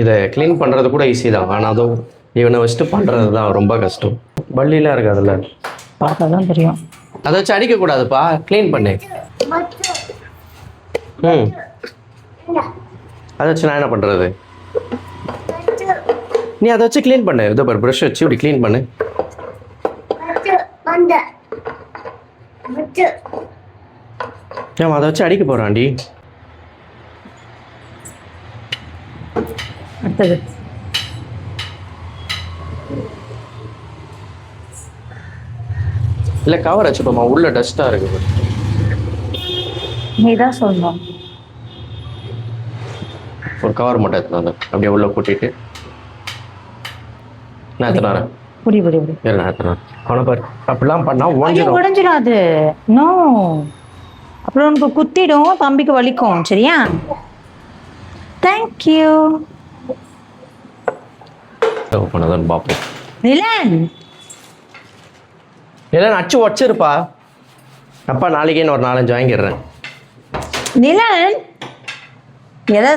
இதை க்ளீன் பண்ணுறது கூட ஈஸி தான், ஆனால் அதுவும் இவனை வச்சுட்டு பண்ணுறது தான் ரொம்ப கஷ்டம். பள்ளிலாம் இருக்கு அதில், பார்த்தா தான் தெரியும். அதை வச்சு அடிக்கக்கூடாதுப்பா, க்ளீன் பண்ணு. ம், அதை வச்சு நான் என்ன பண்ணுறது? நீ அதை வச்சு க்ளீன் பண்ணு. இதோ பாரு, ப்ரஷ் வச்சு இப்படி க்ளீன் பண்ணு. ஏன் அதை வச்சு அடிக்க போகிறான்டி? அடுத்தது இல்லை கவர் வச்சுப்போமா, உள்ள டஸ்ட்டாக இருக்கு. நீ தான் சொல்லணும். ஒரு கவர் மட்டும் எடுத்துனாங்க, அப்படியே உள்ள கூட்டிட்டு நான் எத்தனாரேன் புடி புடி புடி. நான் எத்தனார் அவனை பாரு, அப்படிலாம் பண்ணா உடஞ்சிடும் அது. நோ, அப்புறம் உனக்கு குத்திடும், தம்பிக்கு வலிக்கும். சரியா? தேங்க்யூ. பண்ணதான் பார்ப்போம். நிலன் நிலன் அச்சு வச்சிருப்பா. அப்பா நாளைக்கே ஒரு 4-5 வாங்கிடுறேன். நிலன் எதை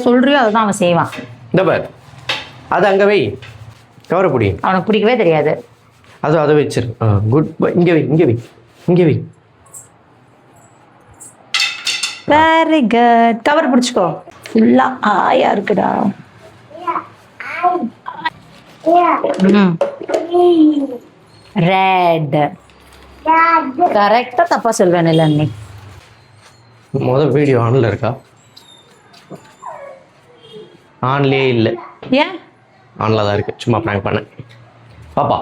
சொல்றியோ அதுதான் அவன் செய்வான். இந்த பார், அது அங்கே வை, கவரை பிடி. அவனுக்கு பிடிக்கவே தெரியாது. அதை வச்சிரு. குட். இங்கே வை, இங்கே வை, இங்கே வை. Very good. கவர் பிடிச்சிக்கோ. ஃபுல்லா ஆயா இருக்குடா. ரெட். கரெக்டா தப்பா சொல்வேன் இல்லை நீ. முதல் வீடியோ ஆன்ல இருக்கா? ஆன்லயே இல்லை. ஏன்? ஆன்ல தான் இருக்கு, சும்மா ப்ராங்க் பண்ணேன். பாப்பா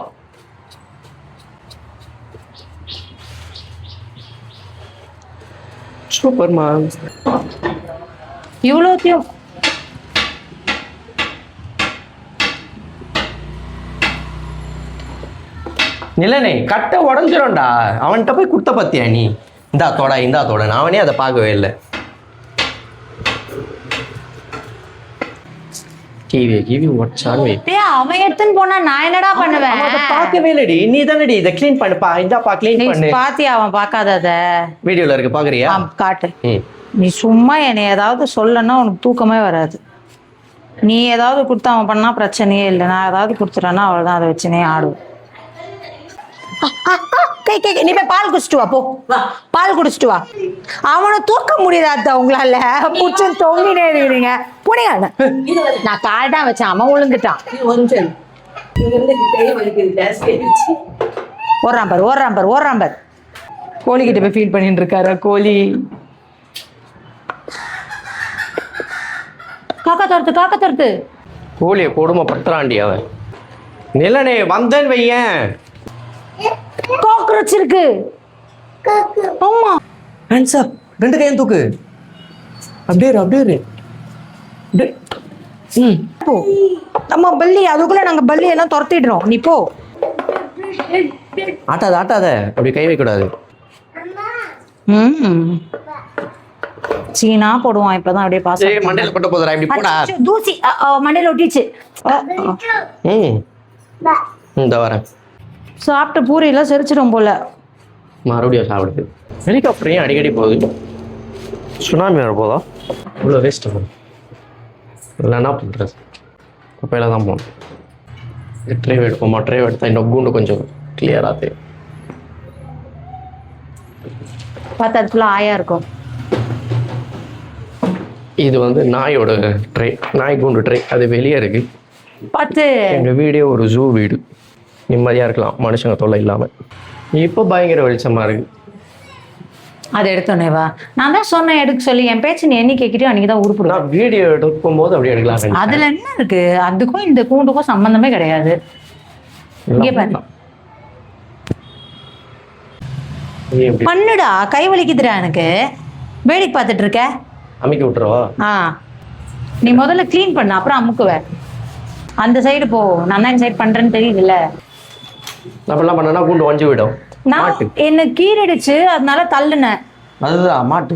சூப்பர்மா. இவ்வளோத்தையும் நிலனே கட்டை உடஞ்சிரும்டா. அவன்கிட்ட போய் குத்த பத்தியா நீ? இந்தா தோட அவனே அதை பார்க்கவே இல்லை. டிவி உடச்சாலும் அவன் எடுத்துன்னு போனா நான் என்னடா பண்ணுவேன்? பார்க்கவே இல்லடி, நீ தானடி இதை க்ளீன் பண்ணுப்பா. இந்தாப்பா க்ளீன் பண்ணு. பாத்தியா அவன் பார்க்காதத? வீடியோல இருக்கு, பாக்குறியா? காட்டு. நீ சும்மா என்னை ஏதாவது சொல்லனா உனக்கு தூக்கமே வராது. நீ ஏதாவது கொடுத்து அவன் பண்ணா பிரச்சனையே இல்லை. நான் ஏதாவது கொடுத்துட்டேன்னா அவ்வளவுதான், அதை வச்சுனே ஆடுவேன். நீ போய் பால் குடிச்சிட்டு வா. போ, பால் குடிச்சிட்டு வா. அவனை தூக்க முடியாத உங்களால, புடிச்சு தொங்கினே இருக்கிறீங்க. புனிங்க, நான் கால் தான் வச்சேன், அவன் விழுந்துட்டான். ஓடுறான் பாரு. கோழிக்கிட்ட போய் ஃபீல் பண்ணிட்டு இருக்காரு கோழி. காக்கா தோர்த்து கோழியை கொடுமைப்படுத்துறான்டி அவன். நிலனே வந்தேன்னு வையன், காக்ரோச் இருக்கு. ஆமா, ஹேண்ட்ஸ் அப். 2 கையும் தூக்கு. அப்படியே போ. நம்ம பல்லி, அதுக்குள்ள நாங்க பல்லி எல்லாம் துரத்திடுறோம். நீ போ. ஆட்டாத அப்படி கை வைக்க கூடாது. சீனா போடுவான். இப்பதான் அப்படியே பாஸ் மண்டையில பட்ட போதுடா, இப்படி போடா. தூசி மண்டையில ஒட்டிச்சு. இந்த வரேன். சாப்பிட்ட பூரியெல்லாம் செரிச்சிடும் போல. மறுபடியும் சாப்பிடுது. ஹெலிகாப்டர் ஏன் அடிக்கடி போகுது? சுனாமி வர போதா? இவ்வளோ வேஸ்ட் ஆகும். இல்லை என்ன பண்ணுறது? குப்பையில் தான் போகணும். ட்ரைவ் எடுப்போமா? ட்ரைவ் எடுத்தால் இன்னும் கூண்டு கொஞ்சம் கிளியராக தெரியும். பார்த்தா அது ஃபுல்லாக ஆயா இருக்கும். இது வந்து நாயோட ட்ரை, நாய் கூண்டு ட்ரை. அது வெளியே இருக்கு. பார்த்து எங்கள் வீடே ஒரு ஜூ வீடு. நிம்மதியாக இருக்கலாம், மனுஷங்க தொல்லை இல்லாமல். இப்போ பயங்கர வெளிச்சமாக இருக்கு. அதை எடுத்தோன்னே வா. நான் தான் சொன்னேன் எடுக்க சொல்லி. என் பேச்சு நீ என்ன கேட்கிறியோ அன்றைக்கி தான் உருப்பிடும். நான் வீடியோ எடுக்கும் போது அப்படி எடுக்கலாம். அதில் என்ன இருக்கு? அதுக்கும் இந்த கூண்டுக்கும் சம்மந்தமே கிடையாது. இங்கே பாரு, பண்ணுடா. கை வலிக்குதுடா எனக்கு. வேடிக்கை பார்த்துட்டு இருக்க. அமுக்கி விட்டுருவா? நீ முதல்ல க்ளீன் பண்ண, அப்புறம் அமுக்குவேன். அந்த சைடு போ. நான் தான் இந்த சைடு பண்றேன்னு தெரியுதுல்ல. அப்படிலாம் பண்ணா கூண்டு வஞ்சி விடும். நான் என்ன கீறிடுச்சு, அதனால தள்ளுனேன். அதுதான் மாட்டு.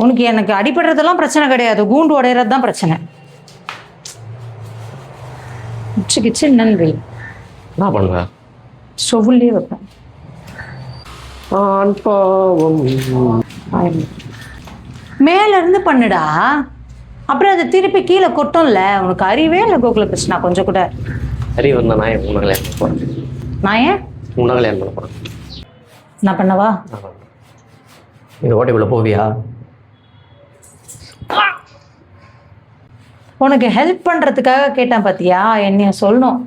உனக்கு எனக்கு அடிபடுறதெல்லாம் பிரச்சனை கிடையாது, கூண்டு உடையறது தான் பிரச்சனை. கிச்சு நன்றி. என்ன பண்ணுவேன்? சொவுல்லே வைப்பேன். மேல இருந்து பண்ணுடா. அப்புறம் அதை திருப்பி கீழே கொட்டோம்ல. உனக்கு அறிவே இல்லை கோகுல கிருஷ்ணா கொஞ்சம் கூட. அறிவு வந்தா நான் என் உன்னை கல்யாணம் பண்ண போகிறேன். நான் ஏன் உன்னை கல்யாணம் பண்ண போகிறேன். நான் பண்ணவா? இந்த ஓட்டைக்குள்ளே போவியா? உனக்கு ஹெல்ப் பண்றதுக்காக கேட்டேன் பாத்தியா? என்னைய சொல்லணும்,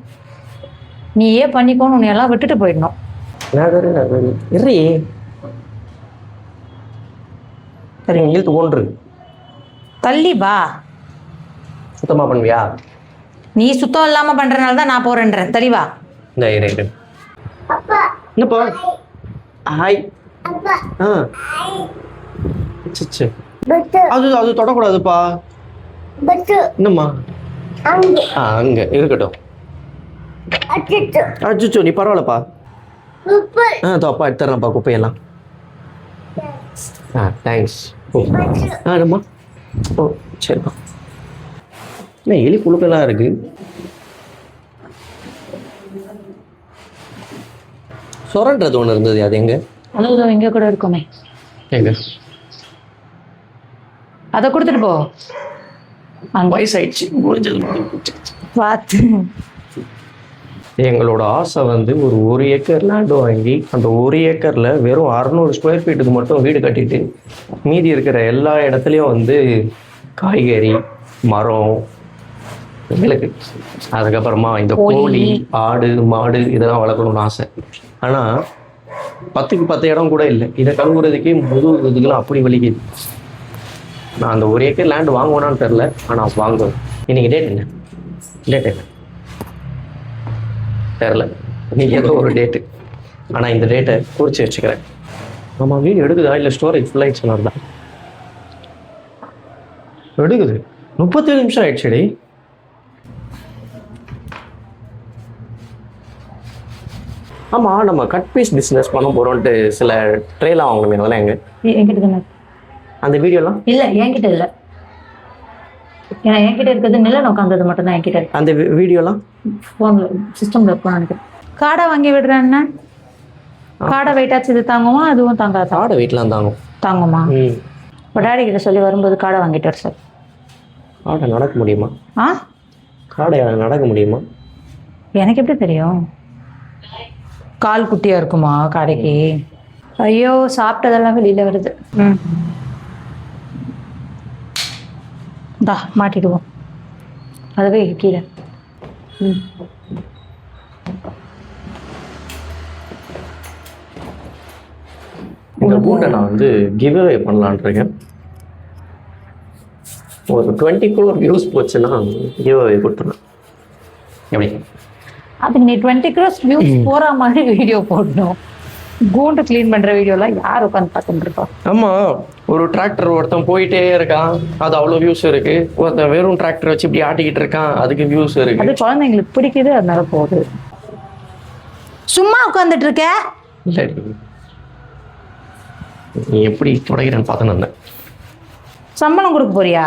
நீ ஏன் பண்ணிக்கோன்னு உன்னை எல்லாம் விட்டுட்டு போயிடணும். இறி சரி, இழுத்து ஒன்று தள்ளி வா. சுத்தமாக பண்ணுவியா? நீ சுத்தம் இல்லாம பண்றதுனால தான் நான் போறேன்றேன். தள்ளி வா. இந்த இரு என்னப்பா? ஹாய். ஆ சச்சு அது அது தொடக்கூடாதுப்பா. என்னம்மா? அங்க இருக்கட்டும். அச்சோ நீ பரவாயில்லப்பா. அப்பா எடுத்துறேன்ப்பா குப்பையெல்லாம். தேங்க்ஸ். என்னம்மா? ஓ சரிப்பா. என்ன எலி புழுக்கெல்லாம் இருக்கு. சொரன்றது ஒன்று இருந்தது, அது எங்க? அவ்வளோ இங்க கூட இருக்குமே. எங்க? அதை கொடுத்துட்டு போ. வயசாயிடுச்சு, முடிஞ்சது. பார்த்து. எங்களோட ஆசை வந்து ஒரு ஏக்கர் லேண்டு வாங்கி அந்த 1 ஏக்கரில் வெறும் 600 ஸ்கொயர் ஃபீட்டுக்கு மட்டும் வீடு கட்டிட்டு மீதி இருக்கிற எல்லா இடத்துலையும் வந்து காய்கறி மரம் விளக்கு, அதுக்கப்புறமா இந்த கோழி ஆடு மாடு இதெல்லாம் வளர்க்கணும்னு ஆசை. ஆனால் 10க்கு 10 இடம் கூட இல்லை. இதை கழுவுறதுக்கே இதுக்கெல்லாம் அப்படி வலிக்குது. நான் அந்த 1 ஏக்கர் லேண்டு வாங்குவேனான்னு தெரில, ஆனால் வாங்குவேன். இன்னைக்கு டேட் என்ன? டேட் என்ன தெரில, இன்னைக்கு ஏதோ ஒரு டேட்டு. ஆனால் இந்த டேட்டை குறித்து வச்சுக்கிறேன். ஆமாம், வீடியோ எடுக்குதா இல்லை ஸ்டோரேஜ் ஃபுல் ஆயிடுச்சுன்னா தான் எடுக்குது. 37 நிமிஷம் ஆயிடுச்சுடி. ஆமாம், நம்ம கட் பீஸ் பிஸ்னஸ் பண்ண போகிறோன்ட்டு சில ட்ரெயிலாம் வாங்கணுமே, அதெல்லாம் எங்க? என்கிட்ட அந்த வீடியோலாம் இல்லை, என்கிட்ட இல்லை. ஏன்னா என்கிட்ட இருக்கிறது நிலன் உட்காந்தது மட்டும் தான் என்கிட்ட இருக்கு. அந்த வீடியோலாம் ஃபோனில் சிஸ்டமில் இருக்கும் நினைக்கிறேன். காடை வாங்கி விடுறேன்னா காடை வெயிட்டாச்சு இது தாங்குமா? அதுவும் தாங்காது. காடை வெயிட்லாம் தாங்கும். தாங்குமா? இப்போ டாடி கிட்ட சொல்லி வரும்போது காடை வாங்கிட்டு வர சார். காடை நடக்க முடியுமா? காடை நடக்க முடியுமா? எனக்கு எப்படி தெரியும்? கால் குட்டியாக இருக்குமா காடைக்கு? ஐயோ, சாப்பிட்டதெல்லாம் வெளியில் வருது. தா மாட்டிடுவோம். அதுவே கீழே. இந்த பூட்டை நான் வந்து கிவ் அவே பண்ணலான் இருக்கேன். ஒரு 20 crore வியூஸ் போச்சுன்னா கிவ் அவே கொடுத்துருவேன். எப்படி? அதுக்கு நீ 20 crore வியூஸ் போகிற மாதிரி வீடியோ போடணும். கூண்டு கிளீன் பண்ணுற வீடியோலாம் யார் உட்காந்து பார்த்துட்டு இருக்கோம்? ஆமாம், ஒரு டிராக்டர் ஒருத்தன் போயிட்டே இருக்கான், அது அவ்வளோ வியூஸ் இருக்கு. ஒருத்தன் வெறும் டிராக்டர் வச்சு இப்படி ஆட்டிக்கிட்டு இருக்கான், அதுக்கு வியூஸ் இருக்கு. அது குழந்தைங்களுக்கு பிடிக்குது, அதனால போகுது. சும்மா உட்காந்துட்டு இருக்க? இல்லை, நீ எப்படி தொடங்கிறேன்னு பார்த்துன்னு இருந்தேன். சம்பளம் கொடுக்க போறியா?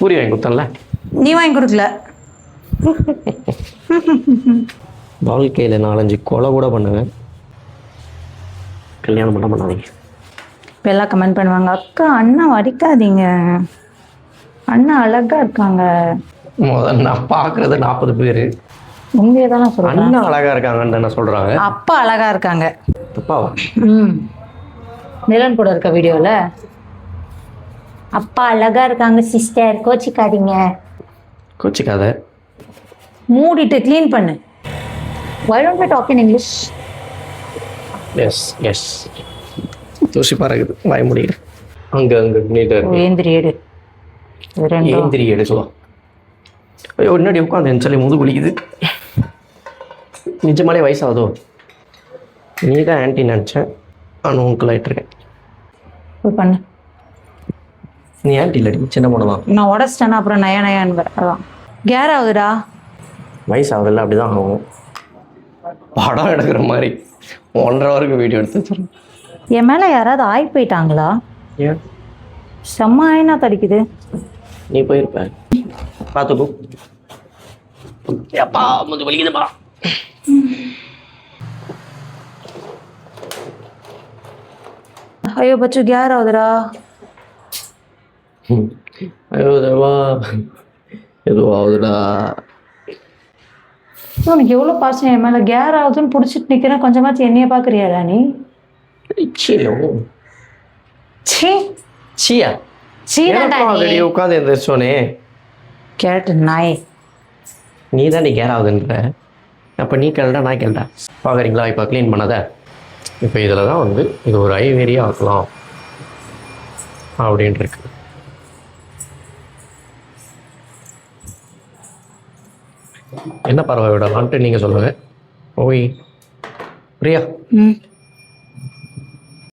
பூரி வாங்கி கொடுத்தல. நீ வாங்கி கொடுக்கல. வாழ்க்கையில் 4-5 கொலை கூட பண்ணுவேன். கல்யாணம் பண்ணாதீங்க. இப்போ எல்லாம் கமெண்ட் பண்ணுவாங்க, அக்கா அண்ணா அடிக்காதீங்க, அண்ணா அழகா இருக்காங்க. முதல்ல நான் பார்க்குறது 40 பேர் உண்மையை தானே சொல்கிறேன். அண்ணா அழகா இருக்காங்கன்னு என்ன சொல்கிறாங்க? அப்பா அழகா இருக்காங்க. அப்பாவா? நிலன் கூட இருக்க வீடியோவில் அப்பா அழகா இருக்காங்க சிஸ்டர், கோச்சிக்காதீங்க. கோச்சிக்காத. மூடிட்டு க்ளீன் பண்ணு. Why don't we talk in English? Yes தூசி பறகுது, வாய முடியல. அங்கே நீட்டாக ஏந்திரி எடு. ஏந்திரி எடுக்கலாம். ஐயோ, முன்னாடி உட்காந்து சொல்லி முது குளிக்குது. நிஜமாலே வயசாகுதோ? நீ தான் ஆன்ட்டி நினச்சேன், ஆனால் உங்கள் ஆகிட்டுருக்கேன். பண்ணு. நீ ஆன்ட்டி இல்லடி, சின்ன பொண்ணு தான். நான் உடச்சிட்டேன்னா அப்புறம் நயான்னு அதான் கேர் ஆகுதுடா. வயசாகுதில்ல, அப்படி தான் ஆகும். படம் எடுக்கிற மாதிரி 1.5 hour வீடியோ எடுத்து வச்சுருக்கேன். என் மேலே யாராவது ஆகி போயிட்டாங்களா? ஏன்? செம்ம ஆயினா தடிக்குது. நீ போயிருப்ப, பார்த்துக்கோ. எப்பா முது வலிக்குதுப்பா. ஐயோ பச்சு கேர் ஆகுதுடா. ஐயோ தேவா எதுவும் ஆகுதுடா. உனக்கு எவ்வளோ பாசம் என் மேலே கேர் ஆகுதுன்னு பிடிச்சிட்டு நிற்கிறேன், கொஞ்சமாச்சு என்னைய பார்க்குறியாடா நீ? சீலோ சீ சீயா சீதாடா நீ. ஆல்ரெடி உட்காந்து எழுந்திரிச்சோனே. கேட்டு நாய். நீ தான் நீ கேர் ஆகுதுன்ற. அப்போ நீ கேள்டா நான் கேள்டா. பார்க்குறீங்களா இப்போ க்ளீன் பண்ணாத. இப்போ இதில் தான் வந்து இது ஒரு ஐவேரியா ஆக்கலாம் அப்படின்ட்டு இருக்கு. என்ன பறவை விடலான்ட்டு நீங்கள் சொல்லுங்கள். ஓய் பிரியா, ம்